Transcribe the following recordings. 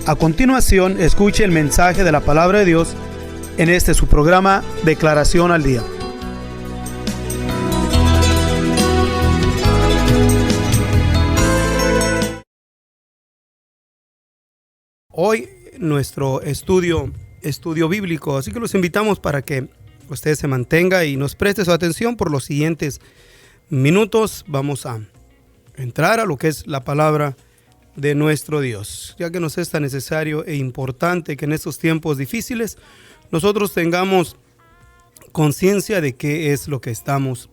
A continuación, escuche el mensaje de la palabra de Dios en su programa Declaración al Día. Hoy nuestro estudio bíblico, así que los invitamos para que usted se mantenga y nos preste su atención por los siguientes minutos. Vamos a entrar a lo que es la palabra de nuestro Dios, ya que nos es tan necesario e importante que en estos tiempos difíciles nosotros tengamos conciencia de qué es lo que estamos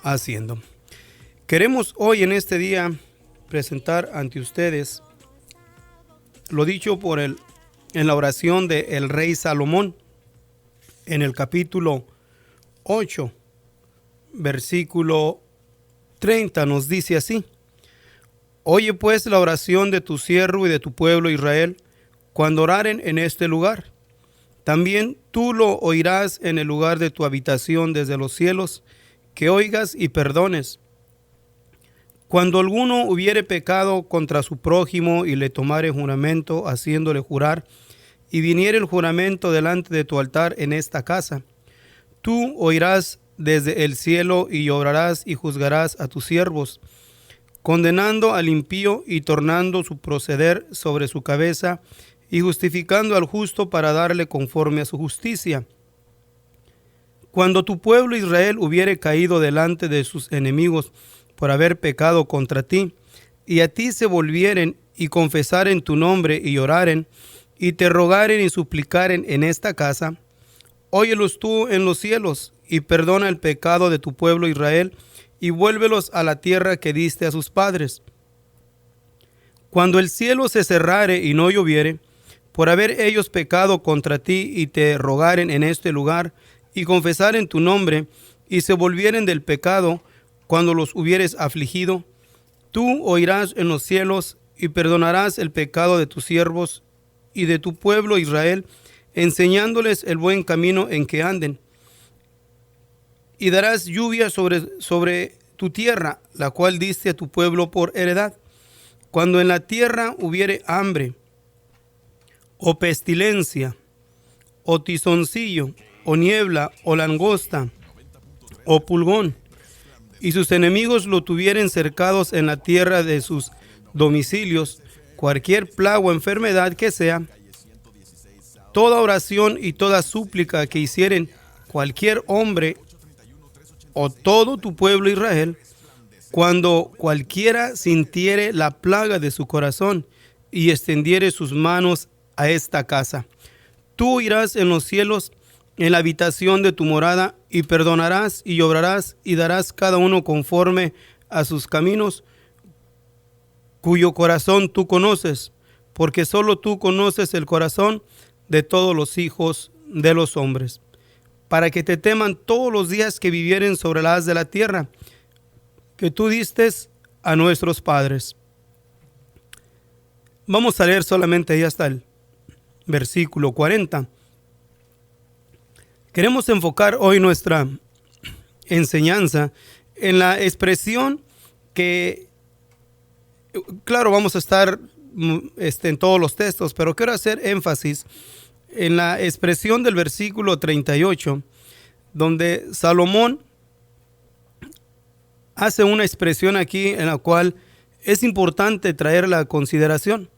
haciendo. Queremos hoy en este día presentar ante ustedes lo dicho en la oración del rey Salomón en el capítulo 8, versículo 30, nos dice así: Oye pues la oración de tu siervo y de tu pueblo Israel, cuando oraren en este lugar. También tú lo oirás en el lugar de tu habitación desde los cielos, que oigas y perdones. Cuando alguno hubiere pecado contra su prójimo y le tomare juramento, haciéndole jurar, y viniere el juramento delante de tu altar en esta casa, tú oirás desde el cielo y obrarás y juzgarás a tus siervos, condenando al impío y tornando su proceder sobre su cabeza, y justificando al justo para darle conforme a su justicia. Cuando tu pueblo Israel hubiere caído delante de sus enemigos por haber pecado contra ti, y a ti se volvieren y confesaren tu nombre y oraren, y te rogaren y suplicaren en esta casa, óyelos tú en los cielos, y perdona el pecado de tu pueblo Israel, y vuélvelos a la tierra que diste a sus padres. Cuando el cielo se cerrare y no lloviere, por haber ellos pecado contra ti, y te rogaren en este lugar, y confesaren tu nombre, y se volvieren del pecado, cuando los hubieres afligido, tú oirás en los cielos, y perdonarás el pecado de tus siervos y de tu pueblo Israel, enseñándoles el buen camino en que anden. Y darás lluvia sobre tu tierra, la cual diste a tu pueblo por heredad. Cuando en la tierra hubiere hambre, o pestilencia, o tizoncillo, o niebla, o langosta, o pulgón, y sus enemigos lo tuvieren cercados en la tierra de sus domicilios, cualquier plaga o enfermedad que sea, toda oración y toda súplica que hicieren cualquier hombre o todo tu pueblo Israel, cuando cualquiera sintiere la plaga de su corazón y extendiere sus manos a esta casa, tú irás en los cielos, en la habitación de tu morada, y perdonarás y obrarás y darás cada uno conforme a sus caminos, cuyo corazón tú conoces, porque solo tú conoces el corazón de todos los hijos de los hombres, para que te teman todos los días que vivieren sobre la haz de la tierra, que tú diste a nuestros padres. Vamos a leer solamente ahí hasta el versículo 40. Queremos enfocar hoy nuestra enseñanza en la expresión que, claro, vamos a estar en todos los textos, pero quiero hacer énfasis en la expresión del versículo 38, donde Salomón hace una expresión aquí en la cual es importante traerla a consideración,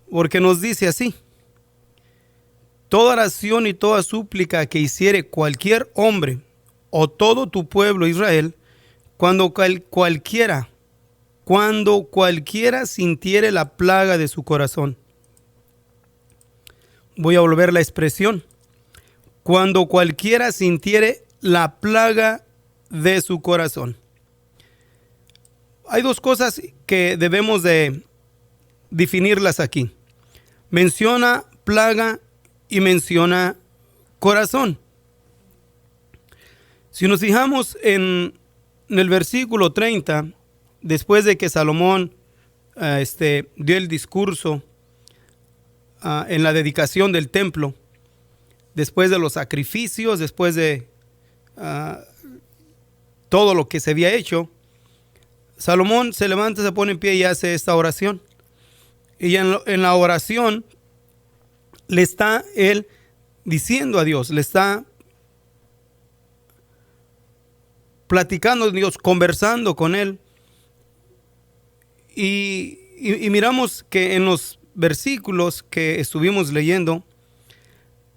porque nos dice así: toda oración y toda súplica que hiciere cualquier hombre o todo tu pueblo Israel, cuando cualquiera sintiere la plaga de su corazón. Voy a volver la expresión: cuando cualquiera sintiere la plaga de su corazón. Hay dos cosas que debemos de definirlas aquí. Menciona plaga y menciona corazón. Si nos fijamos en el versículo 30, después de que Salomón dio el discurso en la dedicación del templo, después de los sacrificios, después de todo lo que se había hecho, Salomón se levanta, se pone en pie y hace esta oración. Y en la oración le está él diciendo a Dios, le está platicando a Dios, conversando con él. Y miramos que en los versículos que estuvimos leyendo,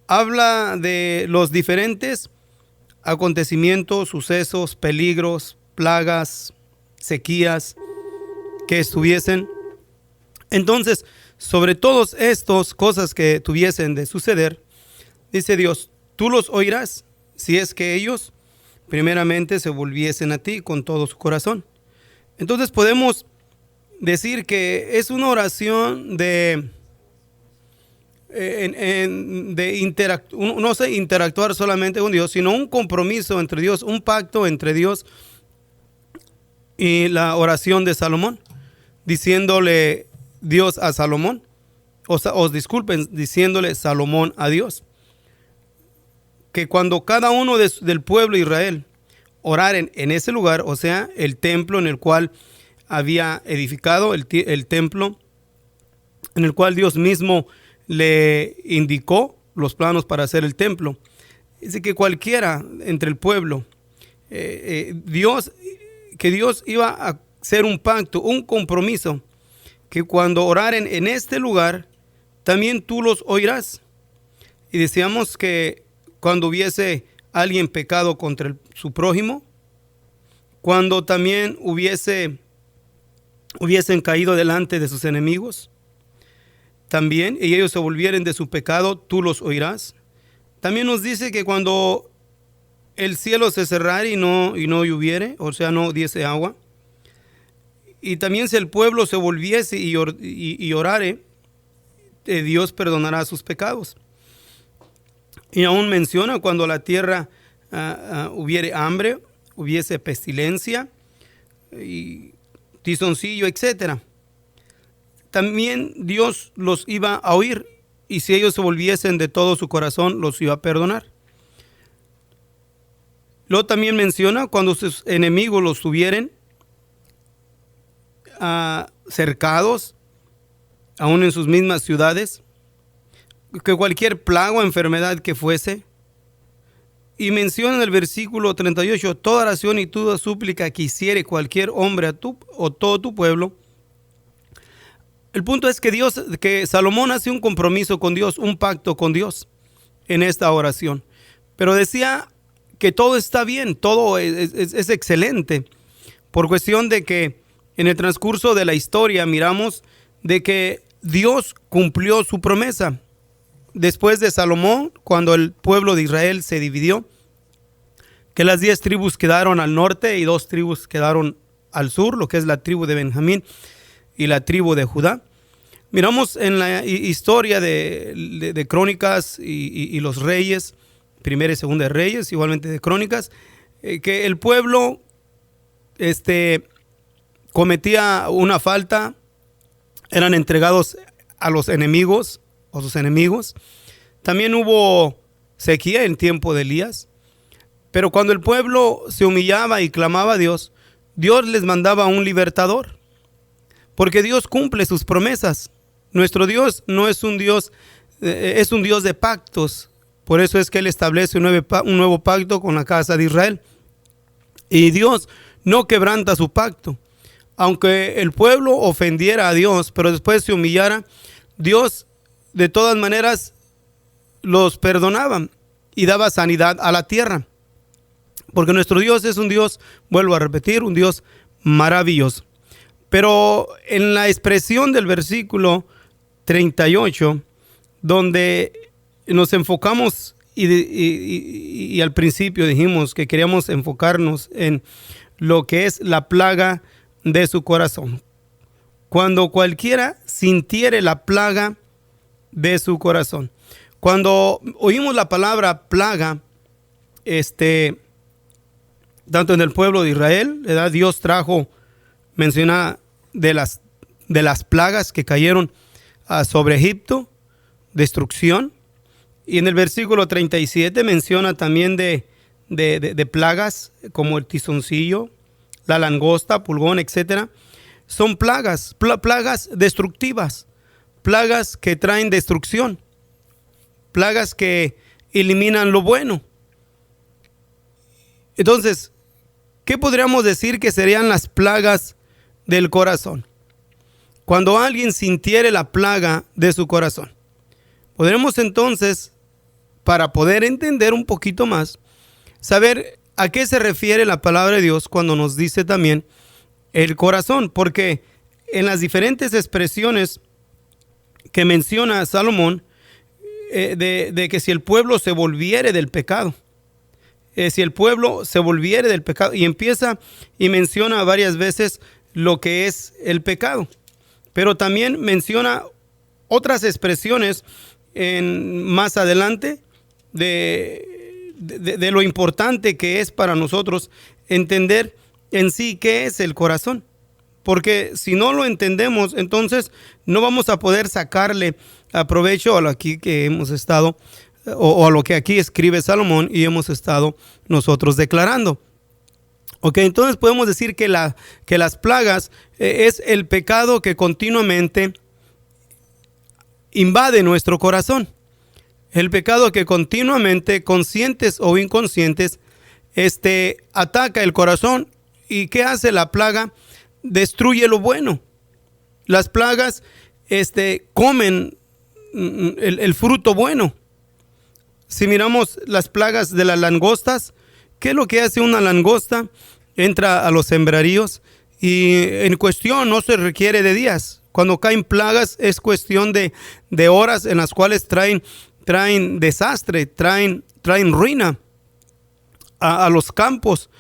habla de los diferentes acontecimientos, sucesos, peligros, plagas, sequías que estuviesen. Entonces, sobre todas estas cosas que tuviesen de suceder, dice Dios, tú los oirás si es que ellos primeramente se volviesen a ti con todo su corazón. Entonces podemos decir que es una oración no sé, interactuar solamente con Dios, sino un compromiso entre Dios, un pacto entre Dios y la oración de Salomón, diciéndole Dios a Salomón, diciéndole Salomón a Dios, que cuando cada uno del pueblo de Israel oraren en ese lugar, o sea, el templo en el cual había edificado, el templo en el cual Dios mismo le indicó los planos para hacer el templo. Dice que cualquiera entre el pueblo, que Dios iba a hacer un pacto, un compromiso, que cuando oraren en este lugar, también tú los oirás. Y decíamos que cuando hubiese alguien pecado contra su prójimo, cuando también hubiesen caído delante de sus enemigos, también, y ellos se volvieren de su pecado, tú los oirás. También nos dice que cuando el cielo se cerrare y no lloviere, o sea, no diese agua, y también si el pueblo se volviese y orare, Dios perdonará sus pecados. Y aún menciona cuando la tierra hubiere hambre, hubiese pestilencia, y tizoncillo, etcétera. También Dios los iba a oír, y si ellos se volviesen de todo su corazón, los iba a perdonar. Luego también menciona cuando sus enemigos los tuvieren cercados, aún en sus mismas ciudades, que cualquier plaga o enfermedad que fuese. Y menciona en el versículo 38, toda oración y toda súplica que hiciere cualquier hombre o todo tu pueblo. El punto es que Salomón hace un compromiso con Dios, un pacto con Dios en esta oración. Pero decía que todo está bien, todo es excelente, por cuestión de que en el transcurso de la historia miramos de que Dios cumplió su promesa. Después de Salomón, cuando el pueblo de Israel se dividió, que las 10 tribus quedaron al norte y 2 tribus quedaron al sur, lo que es la tribu de Benjamín y la tribu de Judá. Miramos en la historia de Crónicas y los Reyes, Primera y Segunda de Reyes, igualmente de Crónicas, que el pueblo cometía una falta, eran entregados a los enemigos o sus enemigos. También hubo sequía en tiempo de Elías, pero cuando el pueblo se humillaba y clamaba a Dios, Dios les mandaba un libertador, porque Dios cumple sus promesas. Nuestro Dios no es un Dios, es un Dios de pactos. Por eso es que Él establece un nuevo pacto con la casa de Israel. Y Dios no quebranta su pacto. Aunque el pueblo ofendiera a Dios, pero después se humillara, Dios de todas maneras los perdonaba y daba sanidad a la tierra. Porque nuestro Dios es un Dios, vuelvo a repetir, un Dios maravilloso. Pero en la expresión del versículo 38, donde nos enfocamos y al principio dijimos que queríamos enfocarnos en lo que es la plaga de su corazón. Cuando cualquiera sintiere la plaga de su corazón. Cuando oímos la palabra plaga, tanto en el pueblo de Israel, ¿verdad? Dios menciona de las plagas que cayeron sobre Egipto, destrucción. Y en el versículo 37 menciona también de plagas como el tizoncillo, la langosta, pulgón, etcétera. Son plagas destructivas, plagas que traen destrucción. plagas que eliminan lo bueno. Entonces, ¿qué podríamos decir que serían las plagas del corazón? Cuando alguien sintiere la plaga de su corazón, podremos entonces, para poder entender un poquito más, saber a qué se refiere la palabra de Dios cuando nos dice también el corazón, porque en las diferentes expresiones que menciona Salomón, de que si el pueblo se volviere del pecado, si el pueblo se volviere del pecado, y empieza y menciona varias veces lo que es el pecado, pero también menciona otras expresiones más adelante de lo importante que es para nosotros entender en sí qué es el corazón. Porque si no lo entendemos, entonces no vamos a poder sacarle provecho a lo aquí que hemos estado, o a lo que aquí escribe Salomón y hemos estado nosotros declarando. Ok, entonces podemos decir que las plagas es el pecado que continuamente invade nuestro corazón. El pecado que continuamente, conscientes o inconscientes, ataca el corazón. ¿Y qué hace la plaga? Destruye lo bueno. Las plagas comen el fruto bueno. Si miramos las plagas de las langostas, ¿qué es lo que hace una langosta? Entra a los sembraríos y en cuestión no se requiere de días. Cuando caen plagas es cuestión de horas en las cuales traen desastre, traen ruina a los campos.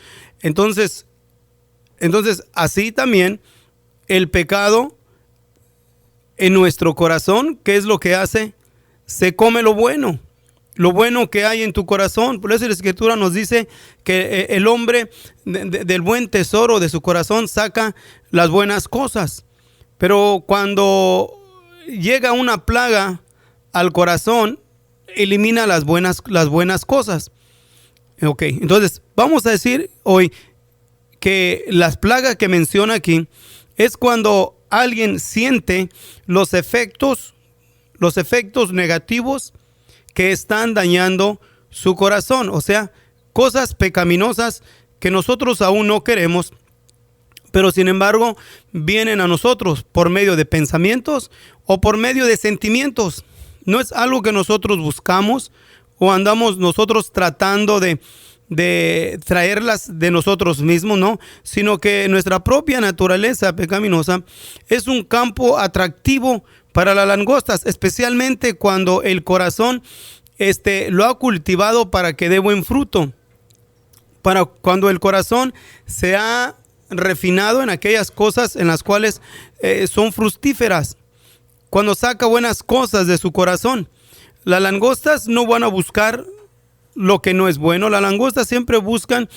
Entonces así también el pecado en nuestro corazón, ¿qué es lo que hace? Se come lo bueno que hay en tu corazón. Por eso la Escritura nos dice que el hombre del buen tesoro de su corazón saca las buenas cosas. Pero cuando llega una plaga al corazón, elimina las buenas cosas. Ok, entonces vamos a decir hoy que las plagas que menciona aquí es cuando alguien siente los efectos negativos que están dañando su corazón, o sea, cosas pecaminosas que nosotros aún no queremos, pero sin embargo vienen a nosotros por medio de pensamientos o por medio de sentimientos. No es algo que nosotros buscamos o andamos nosotros tratando de traerlas de nosotros mismos, no, sino que nuestra propia naturaleza pecaminosa es un campo atractivo para las langostas, especialmente cuando el corazón lo ha cultivado para que dé buen fruto. Para cuando el corazón se ha refinado en aquellas cosas en las cuales son fructíferas. Cuando saca buenas cosas de su corazón, las langostas no van a buscar lo que no es bueno. Las langostas siempre buscan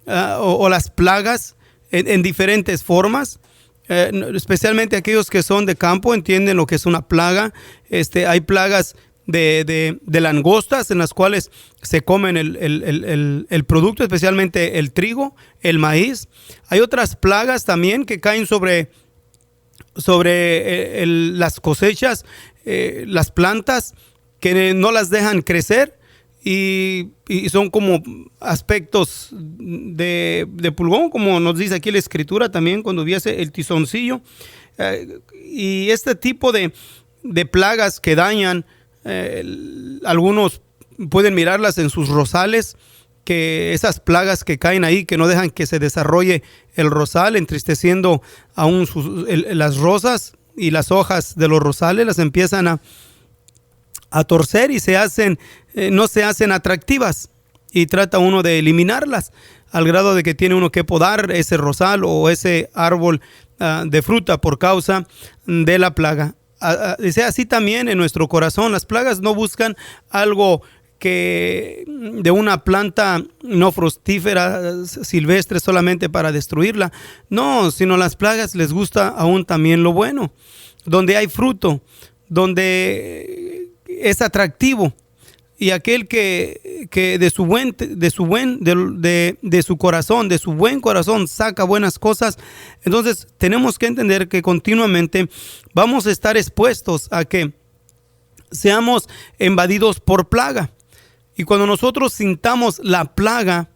o las plagas en diferentes formas. Especialmente aquellos que son de campo entienden lo que es una plaga. Hay plagas de langostas en las cuales se comen el producto, especialmente el trigo, el maíz. Hay otras plagas también que caen sobre las cosechas, las plantas, que no las dejan crecer. Y son como aspectos de pulgón, como nos dice aquí la Escritura también cuando viese el tizoncillo. Y este tipo de plagas que dañan, algunos pueden mirarlas en sus rosales, que esas plagas que caen ahí, que no dejan que se desarrolle el rosal, entristeciendo aún las rosas y las hojas de los rosales, las empiezan a torcer y no se hacen atractivas, y trata uno de eliminarlas al grado de que tiene uno que podar ese rosal o ese árbol de fruta por causa de la plaga. Dice así también en nuestro corazón. Las plagas no buscan algo que de una planta no fructífera silvestre solamente para destruirla, no, sino las plagas les gusta aún también lo bueno, donde hay fruto, donde es atractivo, y aquel que de su corazón, de su buen corazón saca buenas cosas. Entonces tenemos que entender que continuamente vamos a estar expuestos a seamos invadidos por plaga. Y cuando nosotros sintamos la plaga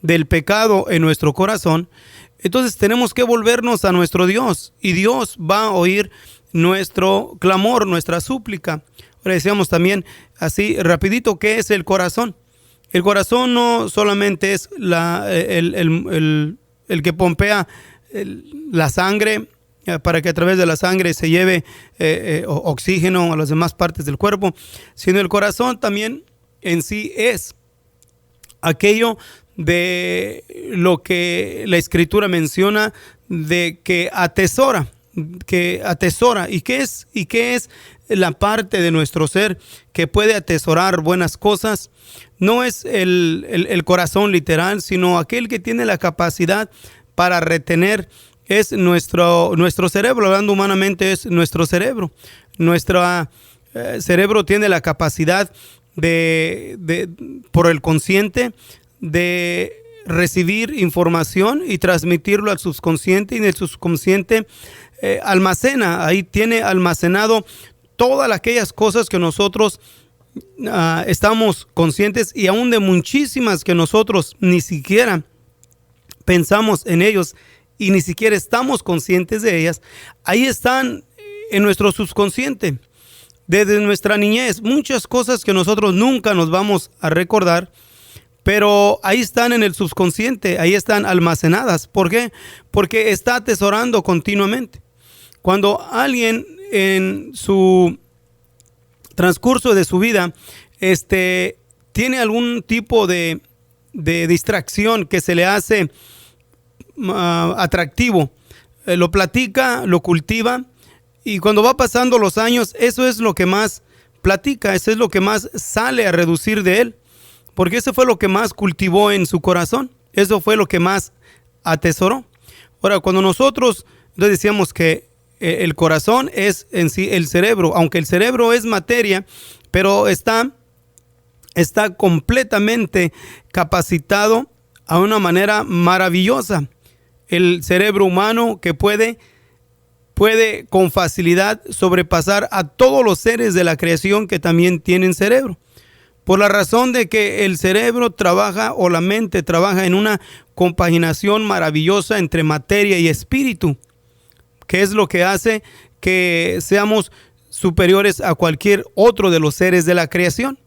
del pecado en nuestro corazón, entonces tenemos que volvernos a nuestro Dios, y Dios va a oír nuestro clamor, nuestra súplica. Ahora decíamos también así rapidito, ¿qué es el corazón? El corazón no solamente es el que pompea la sangre, para que a través de la sangre se lleve oxígeno a las demás partes del cuerpo, sino el corazón también en sí es aquello de lo que la Escritura menciona, de que atesora. ¿Y qué es la parte de nuestro ser que puede atesorar buenas cosas? No es el corazón literal, sino aquel que tiene la capacidad para retener. Es nuestro cerebro, hablando humanamente, es nuestro cerebro. Nuestro cerebro tiene la capacidad por el consciente, de recibir información y transmitirlo al subconsciente, y el subconsciente almacena, ahí tiene almacenado todas aquellas cosas que nosotros estamos conscientes, y aún de muchísimas que nosotros ni siquiera pensamos en ellos y ni siquiera estamos conscientes de ellas. Ahí están en nuestro subconsciente. Desde nuestra niñez, muchas cosas que nosotros nunca nos vamos a recordar, pero ahí están en el subconsciente, ahí están almacenadas. ¿Por qué? Porque está atesorando continuamente. Cuando alguien en su transcurso de su vida tiene algún tipo de distracción que se le hace atractivo, lo platica, lo cultiva, y cuando va pasando los años, eso es lo que más platica, eso es lo que más sale a reducir de él, porque eso fue lo que más cultivó en su corazón, eso fue lo que más atesoró. Ahora, cuando nosotros decíamos que el corazón es en sí el cerebro, aunque el cerebro es materia, pero está completamente capacitado a una manera maravillosa. El cerebro humano que puede con facilidad sobrepasar a todos los seres de la creación que también tienen cerebro. Por la razón de que el cerebro trabaja, o la mente trabaja, en una compaginación maravillosa entre materia y espíritu, que es lo que hace que seamos superiores a cualquier otro de los seres de la creación.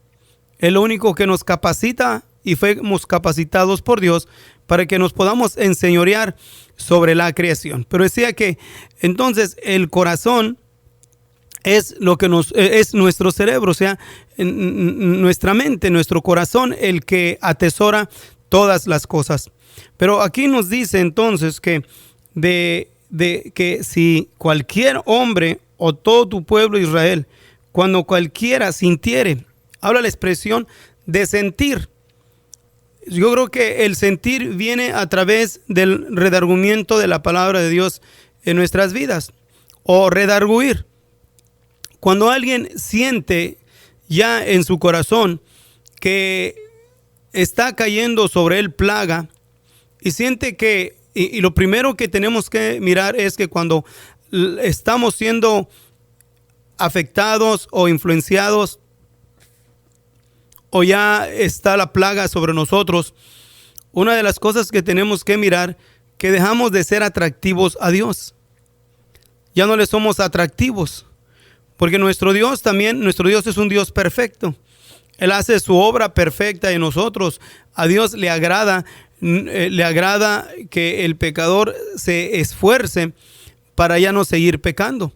Es lo único que nos capacita, y fuimos capacitados por Dios para que nos podamos enseñorear sobre la creación. Pero decía que entonces el corazón es lo que es nuestro cerebro, o sea, nuestra mente, nuestro corazón, el que atesora todas las cosas. Pero aquí nos dice entonces que que si cualquier hombre o todo tu pueblo Israel, cuando cualquiera sintiere, habla la expresión de sentir. Yo creo que el sentir viene a través del redargüimiento de la palabra de Dios en nuestras vidas, o redarguir. Cuando alguien siente ya en su corazón que está cayendo sobre él plaga, y siente que, y lo primero que tenemos que mirar es que cuando estamos siendo afectados o influenciados, o ya está la plaga sobre nosotros, una de las cosas que tenemos que mirar, que dejamos de ser atractivos a Dios. Ya no le somos atractivos, porque nuestro Dios es un Dios perfecto. Él hace su obra perfecta en nosotros. A Dios le agrada que el pecador se esfuerce para ya no seguir pecando.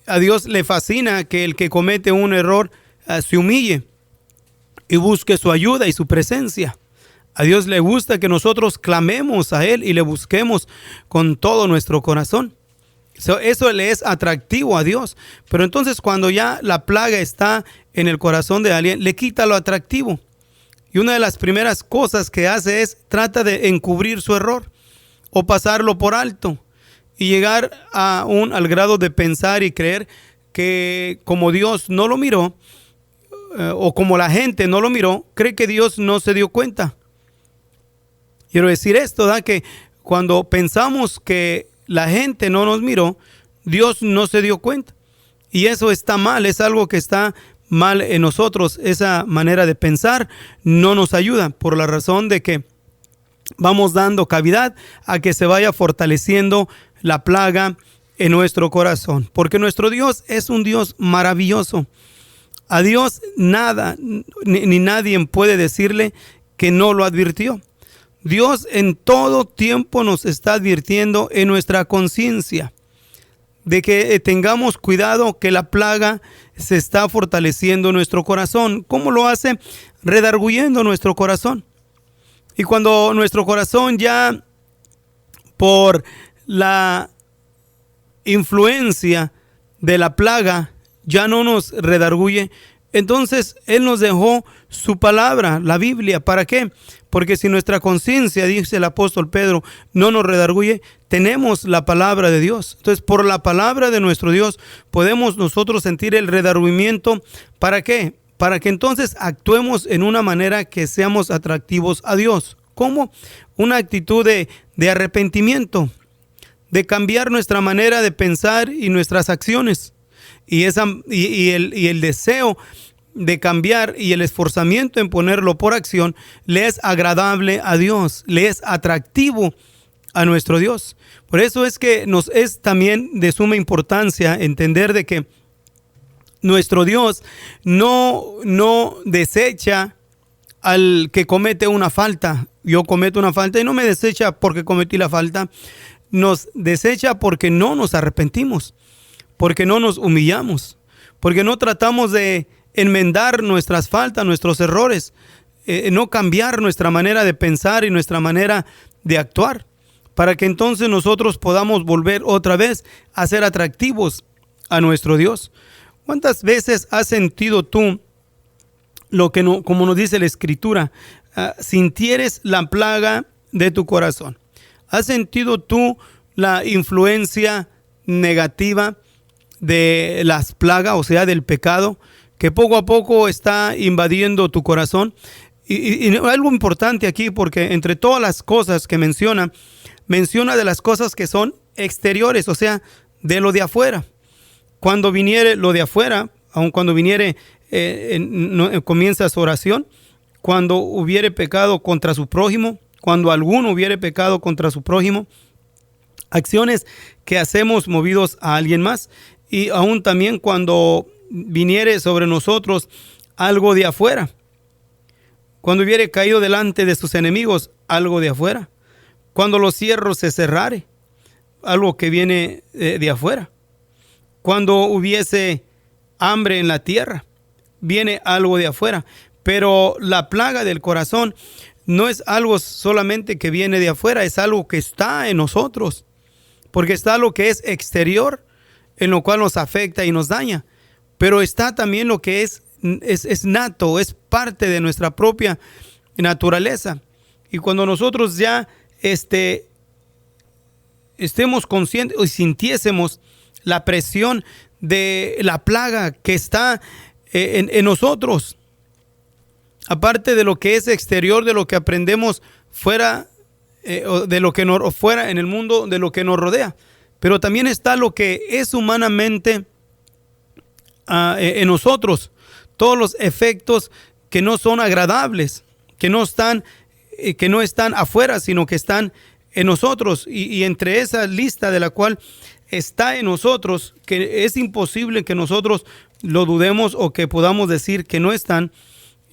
A Dios le fascina que el que comete un error se humille y busque su ayuda y su presencia. A Dios le gusta que nosotros clamemos a Él y le busquemos con todo nuestro corazón. Eso le es atractivo a Dios. Pero entonces, cuando ya la plaga está en el corazón de alguien, le quita lo atractivo. Y una de las primeras cosas que hace es trata de encubrir su error o pasarlo por alto, y llegar al grado de pensar y creer que como Dios no lo miró, o como la gente no lo miró, cree que Dios no se dio cuenta. Quiero decir esto, ¿da? Que cuando pensamos que la gente no nos miró, Dios no se dio cuenta. Y eso está mal, es algo que está mal en nosotros. Esa manera de pensar no nos ayuda, por la razón de que vamos dando cavidad a que se vaya fortaleciendo la plaga en nuestro corazón. Porque nuestro Dios es un Dios maravilloso. A Dios nada ni nadie puede decirle que no lo advirtió. Dios en todo tiempo nos está advirtiendo en nuestra conciencia de que tengamos cuidado, que la plaga se está fortaleciendo en nuestro corazón. ¿Cómo lo hace? Redarguyendo nuestro corazón. Y cuando nuestro corazón ya por la influencia de la plaga ya no nos redarguye, entonces Él nos dejó su palabra, la Biblia. ¿Para qué? Porque si nuestra conciencia, dice el apóstol Pedro, no nos redarguye, tenemos la palabra de Dios. Entonces, por la palabra de nuestro Dios podemos nosotros sentir el redargüimiento. ¿Para qué? Para que entonces actuemos en una manera que seamos atractivos a Dios. ¿Cómo? Una actitud de arrepentimiento, de cambiar nuestra manera de pensar y nuestras acciones. Y el deseo de cambiar y el esforzamiento en ponerlo por acción le es agradable a Dios, le es atractivo a nuestro Dios. Por eso es que nos es también de suma importancia entender de que nuestro Dios no desecha al que comete una falta. Yo cometo una falta y no me desecha porque cometí la falta. Nos desecha porque no nos arrepentimos, porque no nos humillamos, porque no tratamos de enmendar nuestras faltas, nuestros errores, no cambiar nuestra manera de pensar y nuestra manera de actuar, para que entonces nosotros podamos volver otra vez a ser atractivos a nuestro Dios. ¿Cuántas veces has sentido tú lo que no, como nos dice la Escritura, sintieres la plaga de tu corazón? ¿Has sentido tú la influencia negativa de las plagas, o sea, del pecado, que poco a poco está invadiendo tu corazón? Y algo importante aquí, porque entre todas las cosas que menciona de las cosas que son exteriores, o sea, de lo de afuera. Cuando viniere lo de afuera, aun cuando viniere, comienza su oración, cuando hubiere pecado contra su prójimo, cuando alguno hubiere pecado contra su prójimo, acciones que hacemos movidos a alguien más, y aún también cuando viniere sobre nosotros algo de afuera, cuando hubiere caído delante de sus enemigos, algo de afuera, cuando los cierros se cerrare, algo que viene de afuera, cuando hubiese hambre en la tierra, viene algo de afuera. Pero la plaga del corazón no es algo solamente que viene de afuera, es algo que está en nosotros, porque está lo que es exterior, en lo cual nos afecta y nos daña, pero está también lo que es nato, es parte de nuestra propia naturaleza. Y cuando nosotros ya estemos conscientes y sintiésemos la presión de la plaga que está en nosotros, aparte de lo que es exterior, de lo que aprendemos fuera, de lo que nos fuera en el mundo, de lo que nos rodea, pero también está lo que es humanamente en nosotros, todos los efectos que no son agradables, que no están afuera, sino que están en nosotros. Y entre esa lista de la cual está en nosotros, que es imposible que nosotros lo dudemos o que podamos decir que no están,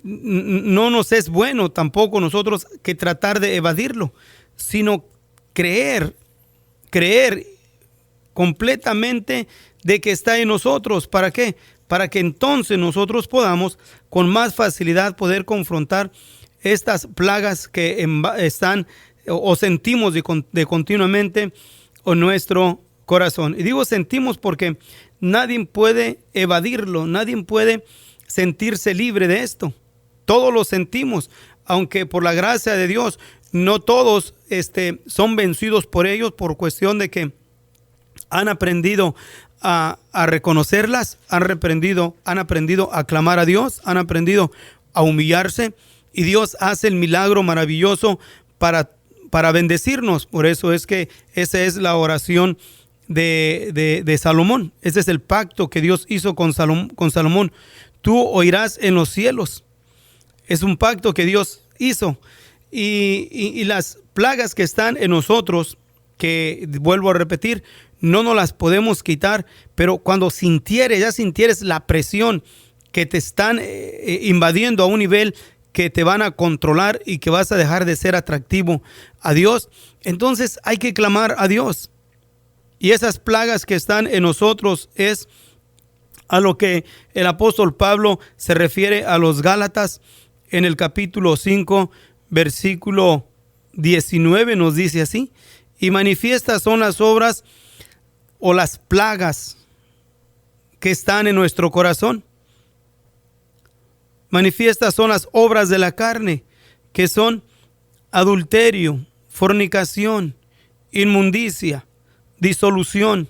no nos es bueno tampoco nosotros que tratar de evadirlo, sino creer completamente de que está en nosotros. ¿Para qué? Para que entonces nosotros podamos con más facilidad poder confrontar estas plagas que están o sentimos de continuamente en nuestro corazón. Y digo sentimos porque nadie puede evadirlo, nadie puede sentirse libre de esto. Todos lo sentimos, aunque por la gracia de Dios no todos son vencidos por ellos, por cuestión de que han aprendido a reconocerlas, han aprendido a clamar a Dios, han aprendido a humillarse, y Dios hace el milagro maravilloso para bendecirnos. Por eso es que esa es la oración de Salomón. Ese es el pacto que Dios hizo con Salomón. Tú oirás en los cielos. Es un pacto que Dios hizo. Y las plagas que están en nosotros, que vuelvo a repetir, no nos las podemos quitar, pero cuando ya sintieres la presión que te están invadiendo a un nivel que te van a controlar y que vas a dejar de ser atractivo a Dios, entonces hay que clamar a Dios. Y esas plagas que están en nosotros es a lo que el apóstol Pablo se refiere a los Gálatas en el capítulo 5, versículo 19, nos dice así: y manifiestas son las obras o las plagas que están en nuestro corazón. Manifiestas son las obras de la carne, que son adulterio, fornicación, inmundicia, disolución,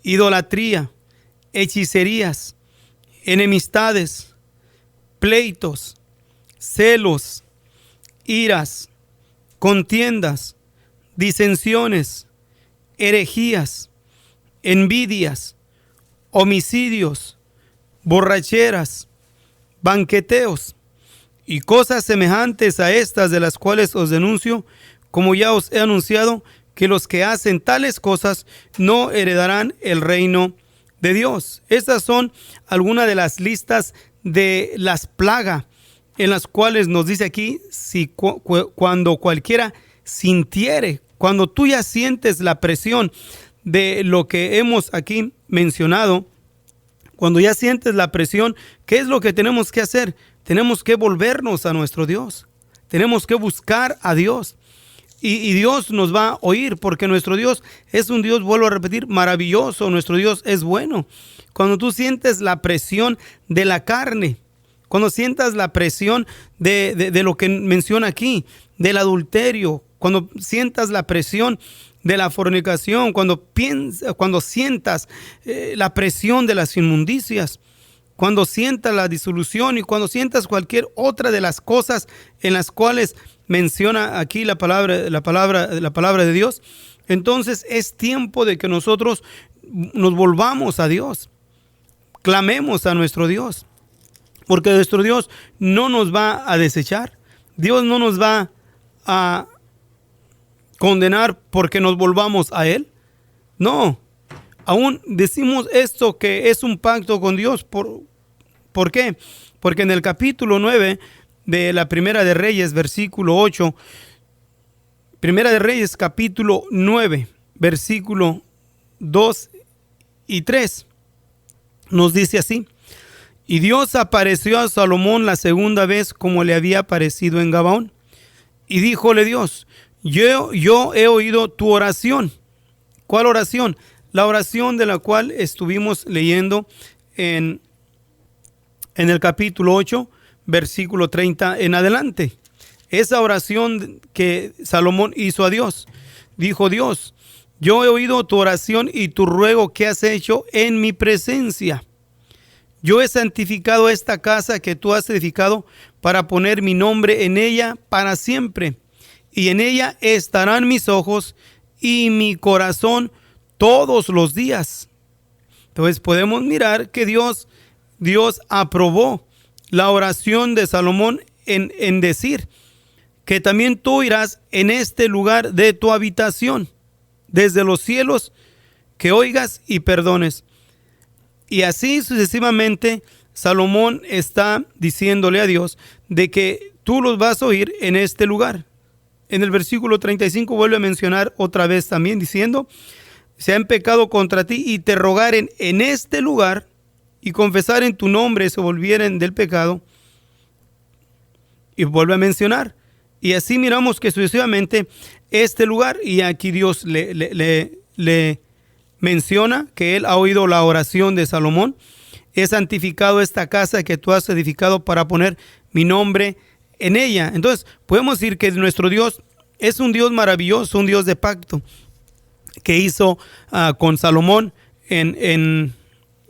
idolatría, hechicerías, enemistades, pleitos, celos, iras, contiendas, disensiones, herejías, envidias, homicidios, borracheras, banqueteos y cosas semejantes a estas, de las cuales os denuncio, como ya os he anunciado, que los que hacen tales cosas no heredarán el reino de Dios. Estas son algunas de las listas de las plagas en las cuales nos dice aquí, cuando cualquiera sintiere, cuando tú ya sientes la presión de lo que hemos aquí mencionado, cuando ya sientes la presión, ¿qué es lo que tenemos que hacer? Tenemos que volvernos a nuestro Dios. Tenemos que buscar a Dios. Y Dios nos va a oír, porque nuestro Dios es un Dios, vuelvo a repetir, maravilloso. Nuestro Dios es bueno. Cuando tú sientes la presión de la carne, cuando sientas la presión de lo que menciona aquí, del adulterio, cuando sientas la presión de la fornicación, cuando sientas la presión de las inmundicias, cuando sientas la disolución y cuando sientas cualquier otra de las cosas en las cuales menciona aquí la palabra de Dios, entonces es tiempo de que nosotros nos volvamos a Dios, clamemos a nuestro Dios, porque nuestro Dios no nos va a desechar, Dios no nos va a condenar porque nos volvamos a Él. No, aún decimos esto, que es un pacto con Dios. ¿Por qué? Porque en el capítulo 9 de la Primera de Reyes, versículo 8, Primera de Reyes, capítulo 9, versículo 2 y 3, nos dice así: y Dios apareció a Salomón la segunda vez, como le había aparecido en Gabaón, y díjole Dios: yo he oído tu oración. ¿Cuál oración? La oración de la cual estuvimos leyendo en el capítulo 8, versículo 30 en adelante. Esa oración que Salomón hizo a Dios. Dijo Dios: yo he oído tu oración y tu ruego que has hecho en mi presencia. Yo he santificado esta casa que tú has edificado para poner mi nombre en ella para siempre. Y en ella estarán mis ojos y mi corazón todos los días. Entonces podemos mirar que Dios aprobó la oración de Salomón en decir que también tú irás en este lugar de tu habitación, desde los cielos, que oigas y perdones. Y así sucesivamente, Salomón está diciéndole a Dios de que tú los vas a oír en este lugar. En el versículo 35 vuelve a mencionar otra vez también diciendo: si han pecado contra ti y te rogaren en este lugar y confesaren tu nombre, se volvieren del pecado. Y vuelve a mencionar. Y así miramos que sucesivamente este lugar, y aquí Dios le menciona que Él ha oído la oración de Salomón. He santificado esta casa que tú has edificado para poner mi nombre en ella. Entonces podemos decir que nuestro Dios es un Dios maravilloso, un Dios de pacto, que hizo con Salomón en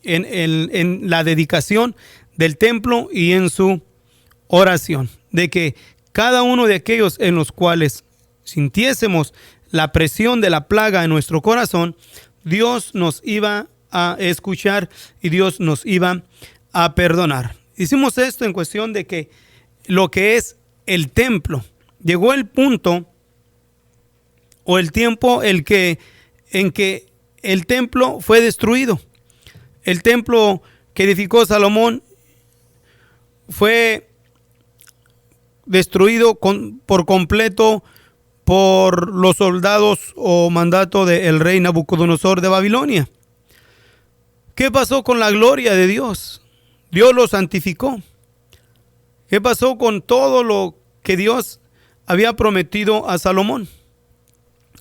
la dedicación del templo y en su oración, de que cada uno de aquellos en los cuales sintiésemos la presión de la plaga en nuestro corazón, Dios nos iba a escuchar y Dios nos iba a perdonar. Hicimos esto en cuestión de que lo que es el templo, llegó el punto o el tiempo en que el templo fue destruido. El templo que edificó Salomón fue destruido por completo por los soldados o mandato del rey Nabucodonosor de Babilonia. ¿Qué pasó con la gloria de Dios? Dios lo santificó. ¿Qué pasó con todo lo que Dios había prometido a Salomón?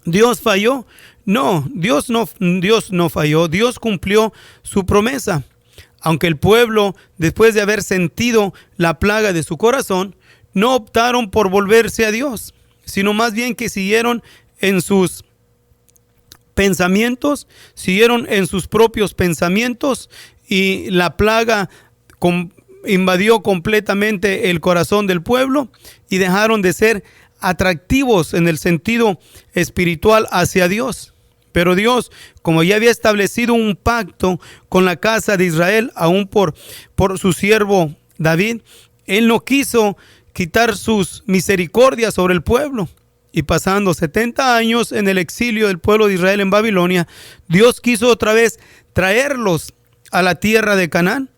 ¿Dios falló? No, Dios no falló. Dios cumplió su promesa. Aunque el pueblo, después de haber sentido la plaga de su corazón, no optaron por volverse a Dios, sino más bien que siguieron en sus pensamientos, siguieron en sus propios pensamientos, y la plaga invadió completamente el corazón del pueblo y dejaron de ser atractivos en el sentido espiritual hacia Dios. Pero Dios, como ya había establecido un pacto con la casa de Israel, aún por su siervo David, Él no quiso quitar sus misericordias sobre el pueblo. Y pasando 70 años en el exilio del pueblo de Israel en Babilonia, Dios quiso otra vez traerlos a la tierra de Canaán,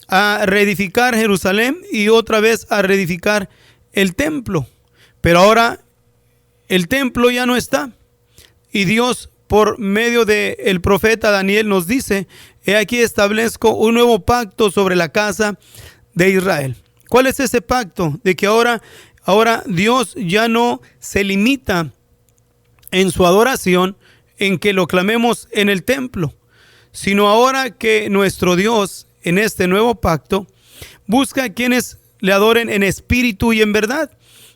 a reedificar Jerusalén y otra vez a reedificar el templo. Pero ahora el templo ya no está. Y Dios, por medio del profeta Daniel, nos dice: he aquí establezco un nuevo pacto sobre la casa de Israel. ¿Cuál es ese pacto? De que ahora Dios ya no se limita en su adoración en que lo clamemos en el templo, sino ahora que nuestro Dios en este nuevo pacto busca a quienes le adoren en espíritu y en verdad.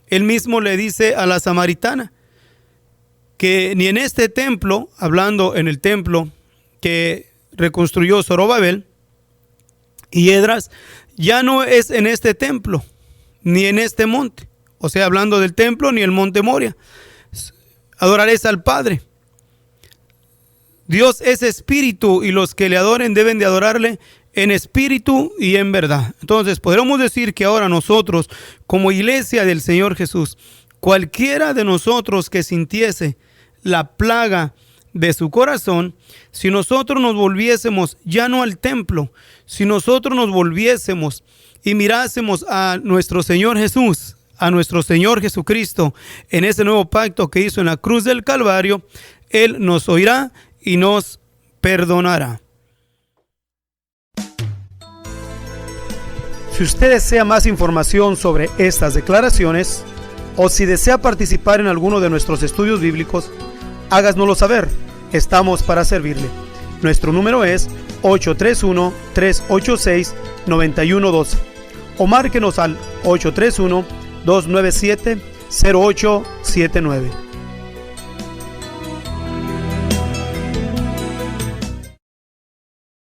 Él mismo le dice a la samaritana que ni en este templo, hablando en el templo que reconstruyó Zorobabel y Esdras, ya no es en este templo ni en este monte, o sea, hablando del templo, ni el monte Moria, adoraréis al Padre. Dios es espíritu y los que le adoren deben de adorarle en espíritu y en verdad. Entonces podremos decir que ahora nosotros, como iglesia del Señor Jesús, cualquiera de nosotros que sintiese la plaga de su corazón, si nosotros nos volviésemos ya no al templo, si nosotros nos volviésemos y mirásemos a nuestro Señor Jesús, a nuestro Señor Jesucristo, en ese nuevo pacto que hizo en la cruz del Calvario, Él nos oirá y nos perdonará. Si usted desea más información sobre estas declaraciones, o si desea participar en alguno de nuestros estudios bíblicos, háganoslo saber. Estamos para servirle. Nuestro número es 831-386-9112 o márquenos al 831-297-0879.